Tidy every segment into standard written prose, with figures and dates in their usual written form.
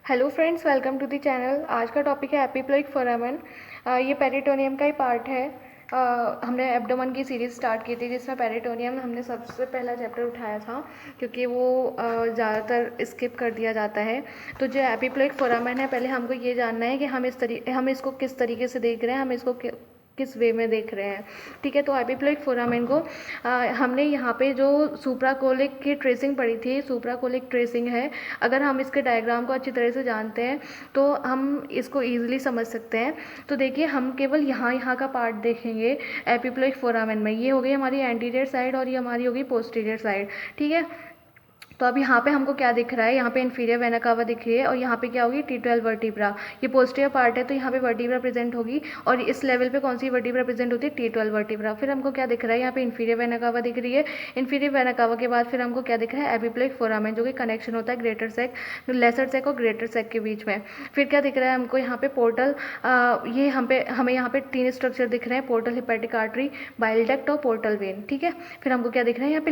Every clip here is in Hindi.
Hello friends, welcome to the channel. आज का टॉपिक है एपिप्लोइक फोरामेन। ये पेरिटोनियम का ही पार्ट है। हमने एब्डोमेन की सीरीज़ स्टार्ट की थी जिसमें पेरिटोनियम हमने सबसे पहला चैप्टर उठाया था, क्योंकि वो ज़्यादातर स्किप कर दिया जाता है। तो जो एपिप्लोइक फोरामेन है, पहले हमको ये जानना है कि हम इसको किस तरीके से देख रहे हैं, हम इसको किस वे में देख रहे हैं। ठीक है, तो एपिप्लोइक फोरामेन को हमने यहाँ पे जो सुप्राकोलिक की ट्रेसिंग पढ़ी थी, सुप्राकोलिक ट्रेसिंग है। अगर हम इसके डायग्राम को अच्छी तरह से जानते हैं तो हम इसको ईजिली समझ सकते हैं। तो देखिए, हम केवल यहाँ का पार्ट देखेंगे एपिप्लोइक फोरामेन में। ये हो गई हमारी एंटीरियर साइड और ये हमारी होगी पोस्टीरियर साइड। ठीक है, तो अब यहाँ पे हमको क्या दिख रहा है, यहाँ पे इन्फीरियर वेना कावा दिख रही है और यहाँ पे क्या होगी T12 वर्टिब्रा। ये पोस्टीरियर पार्ट है तो यहाँ पे वर्टिब्रा प्रेजेंट होगी और इस लेवल पे कौन सी वर्टिब्रा प्रेजेंट होती है, T12 वर्टिब्रा। फिर हमको क्या दिख रहा है, यहाँ पे इन्फीरियर वेना कावा दिख रही है। इन्फीरियर वेना कावा के बाद फिर हमको क्या दिख रहा है, एपिप्लोइक फोरामेन, जो कि कनेक्शन होता है ग्रेटर सेक, लेसर सेक और ग्रेटर सेक के बीच में। फिर क्या दिख रहा है हमको यहाँ पे पोर्टल, ये हमें यहाँ पे 3 स्ट्रक्चर दिख रहे हैं, portal, hepatic artery, bile duct और पोर्टल वेन। ठीक है, फिर हमको क्या दिख रहा है, यहाँ पे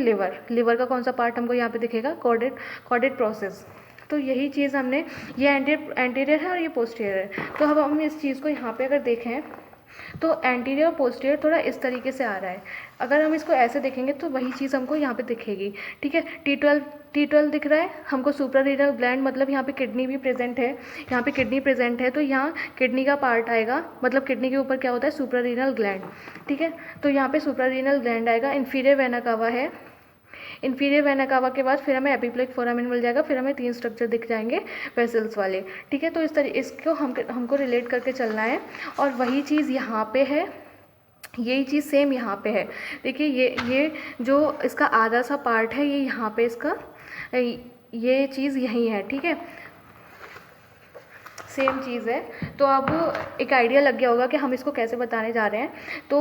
लिवर का कौन सा पार्ट हमको यहाँ पे दिखेगा, कॉर्डेट प्रोसेस। तो यही चीज़ हमने, ये एंटीरियर है और ये पोस्टीरियर है। तो अब हम इस चीज़ को यहाँ पे अगर देखें तो एंटीरियर और पोस्टीरियर थोड़ा इस तरीके से आ रहा है। अगर हम इसको ऐसे देखेंगे तो वही चीज़ हमको यहाँ पे दिखेगी। ठीक है, T12 दिख रहा है हमको, सुप्रारीनल ग्लैंड, मतलब यहाँ पे किडनी भी प्रेजेंट है, यहाँ पे किडनी प्रेजेंट है तो यहाँ किडनी का पार्ट आएगा, मतलब किडनी के ऊपर क्या होता है, सुप्रारीनल ग्लैंड। ठीक है, तो यहाँ पे सुप्रारीनल ग्लैंड आएगा। इन्फीरियर वेना कावा है, इन्फीरियर वेना कावा के बाद फिर हमें एपिप्लोइक फोरामेन मिल जाएगा। फिर हमें 3 स्ट्रक्चर दिख जाएंगे वेसल्स वाले। ठीक है, तो इसको हमको रिलेट करके चलना है और वही चीज़ यहाँ पे है, यही चीज़ सेम यहाँ पे है। देखिए, ये जो इसका आधा सा पार्ट है, ये यहाँ पे इसका, ये चीज़ यही है। ठीक है, सेम चीज़ है। तो अब एक आइडिया लग गया होगा कि हम इसको कैसे बताने जा रहे हैं। तो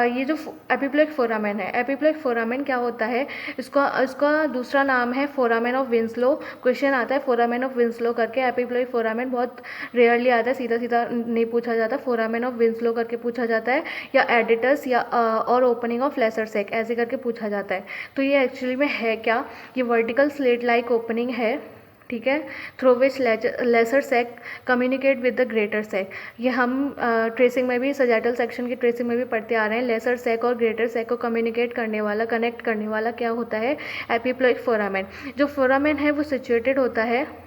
ये जो एपिप्लोइक फोरामेन है, एपिप्लोइक फोरामेन क्या होता है, इसका दूसरा नाम है फोरामेन ऑफ विंसलो। क्वेश्चन आता है फोरामेन ऑफ विंसलो करके। एपिप्लोइक फोरामेन बहुत रेयरली आता है, सीधा सीधा नहीं पूछा जाता, फोरामेन ऑफ विंसलो करके पूछा जाता है, या एडिटस या और ओपनिंग ऑफ लेसर सेक ऐसे करके पूछा जाता है। तो ये एक्चुअली में है क्या, ये वर्टिकल स्लेट लाइक ओपनिंग है। ठीक है, through which lesser sac communicate with the greater sac. ये हम ट्रेसिंग में भी, सजाइटल सेक्शन की ट्रेसिंग में भी पढ़ते आ रहे हैं। लेसर सेक और ग्रेटर सेक को कम्युनिकेट करने वाला, कनेक्ट करने वाला क्या होता है, एपिप्लोइक फोरामेन। जो फोरामेन है वो सिचुएटेड होता है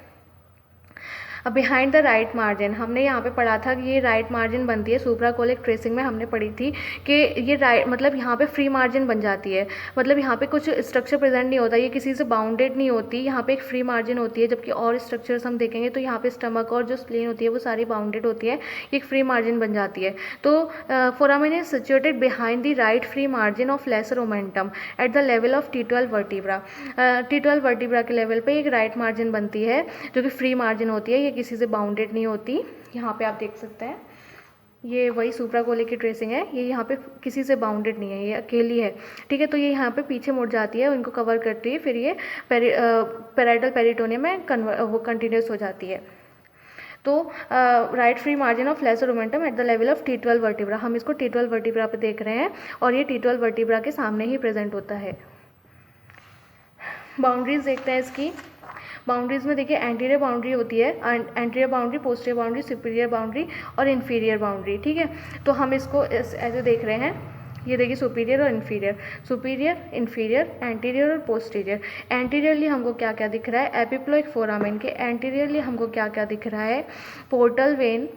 बिहाइंड द राइट मार्जिन। हमने यहाँ पे पढ़ा था कि ये राइट मार्जिन बनती है, सुप्राकोलिक ट्रेसिंग में हमने पढ़ी थी कि ये राइट, मतलब यहाँ पे फ्री मार्जिन बन जाती है, मतलब यहाँ पे कुछ स्ट्रक्चर प्रेजेंट नहीं होता, ये किसी से बाउंडेड नहीं होती, यहाँ पे एक फ्री मार्जिन होती है। जबकि और स्ट्रक्चर्स हम देखेंगे तो यहाँ पे स्टमक और जो स्प्लीन होती है वो सारी बाउंडेड होती है, ये एक फ्री मार्जिन बन जाती है। तो foramen is situated behind the right free margin of lesser omentum at the level of T12 vertebra. T12 vertebra के लेवल पे एक राइट मार्जिन बनती है जो कि फ्री मार्जिन होती है, ये किसी से बाउंडेड नहीं होती। यहाँ पे आप देख सकते हैं, ये वही सुप्राकोलिक की ट्रेसिंग है, ये यहाँ पे किसी से बाउंडेड नहीं है, ये अकेली है। ठीक है, तो ये यहाँ पे पीछे मुड़ जाती है, इनको कवर करती है, फिर ये पेराइटल पेरिटोनियम में वो कंटिन्यूस हो जाती है। तो right free margin of lesser omentum at the level of T12 vertebra, हम इसको T12 वर्टिब्रा पे देख रहे हैं और ये T12 वर्टिब्रा के सामने ही प्रेजेंट होता है। बाउंड्रीज देखते हैं इसकी। बाउंड्रीज में देखिए, एंटीरियर बाउंड्री होती है, anterior boundary, posterior boundary, superior boundary और इन्फीरियर बाउंड्री। ठीक है, तो हम इसको ऐसे देख रहे हैं, ये देखिए सुपीरियर और इन्फीरियर, सुपीरियर, इन्फीरियर, एंटीरियर और पोस्टीरियर। एंटीरियरली हमको क्या क्या दिख रहा है, एपिप्लोइक फोरामेन के एंटीरियरली हमको क्या क्या दिख रहा है, portal vein,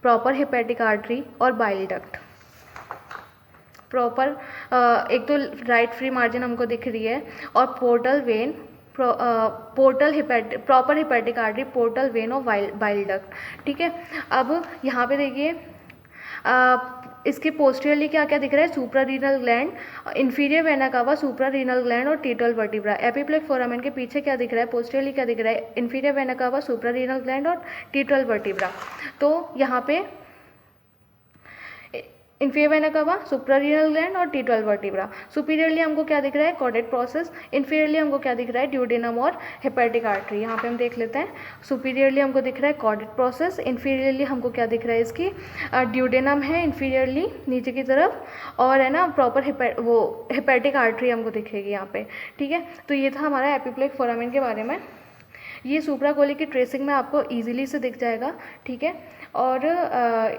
proper hepatic artery और बाइल डक्ट। प्रॉपर एक तो राइट फ्री मार्जिन हमको दिख रही है और portal vein, proper hepatic artery, portal vein और बाइल डक्ट। ठीक है, अब यहाँ पे देखिए इसके पोस्टीरियरली क्या क्या दिख रहा है, suprarenal gland, inferior vena cava, suprarenal gland और T12 वर्टिब्रा। एपिप्लोइक फोरामेन के पीछे क्या दिख रहा है, पोस्टीरियरली क्या दिख रहा है, inferior vena cava, suprarenal gland और T12 वर्टिब्रा। तो यहाँ पे inferior vena cava, suprarenal gland और T12 वर्टिब्रा। सुपीरियरली हमको क्या दिख रहा है, कॉर्डेट प्रोसेस। इन्फीरियरली हमको क्या दिख रहा है, ड्यूडेनम और हेपेटिक आर्टरी। यहाँ पे हम देख लेते हैं, सुपीरियरली हमको दिख रहा है कॉर्डेट प्रोसेस, इन्फीरियरली हमको क्या दिख रहा है, इसकी ड्यूडेनम है इन्फीरियरली नीचे की तरफ, और है ना प्रॉपर हेपेटिक आर्टरी हमको दिखेगी यहाँ पे। ठीक है, तो ये था हमारा एपिप्लोइक फोरामेन के बारे में। ये सुप्राकोली की ट्रेसिंग में आपको ईजिली से दिख जाएगा, ठीक है। और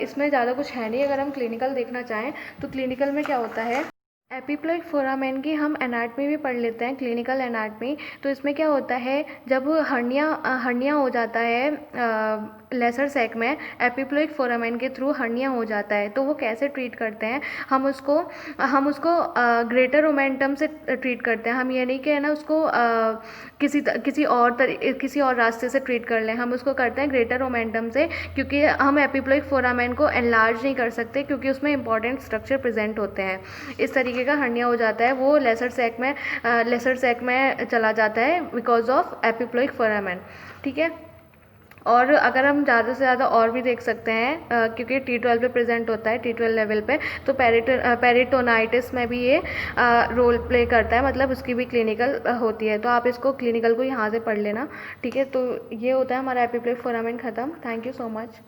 इसमें ज़्यादा कुछ है नहीं। अगर हम क्लिनिकल देखना चाहें तो क्लिनिकल में क्या होता है, एपिप्लॉइक फोरामेन की हम एनाटमी भी पढ़ लेते हैं, क्लिनिकल एनाटमी। तो इसमें क्या होता है, जब हर्निया हो जाता है लेसर सैक में, एपिप्लॉइक फोरामेन के थ्रू हर्निया हो जाता है, तो वो कैसे ट्रीट करते हैं, हम उसको ग्रेटर ओमेंटम से ट्रीट करते हैं। हम ये नहीं कि है ना उसको किसी और रास्ते से ट्रीट कर लें, हम उसको करते हैं ग्रेटर ओमेंटम से, क्योंकि हम एपिप्लॉइक फोरामेन को एनलार्ज नहीं कर सकते क्योंकि उसमें इंपॉर्टेंट स्ट्रक्चर प्रेजेंट होते हैं। इस तरीके का हर्निया हो जाता है, वो लेसर सैक में चला जाता है बिकॉज ऑफ एपिप्लॉइक फोरामेन, ठीक है। और अगर हम ज़्यादा से ज़्यादा और भी देख सकते हैं क्योंकि T12 पे प्रेजेंट होता है, T12 लेवल पे, तो पेरिटोनाइटिस में भी ये रोल प्ले करता है, मतलब उसकी भी क्लिनिकल होती है। तो आप इसको क्लिनिकल को यहाँ से पढ़ लेना, ठीक है। तो ये होता है हमारा एपिप्लॉइक फोरामेन ख़त्म। Thank you so much.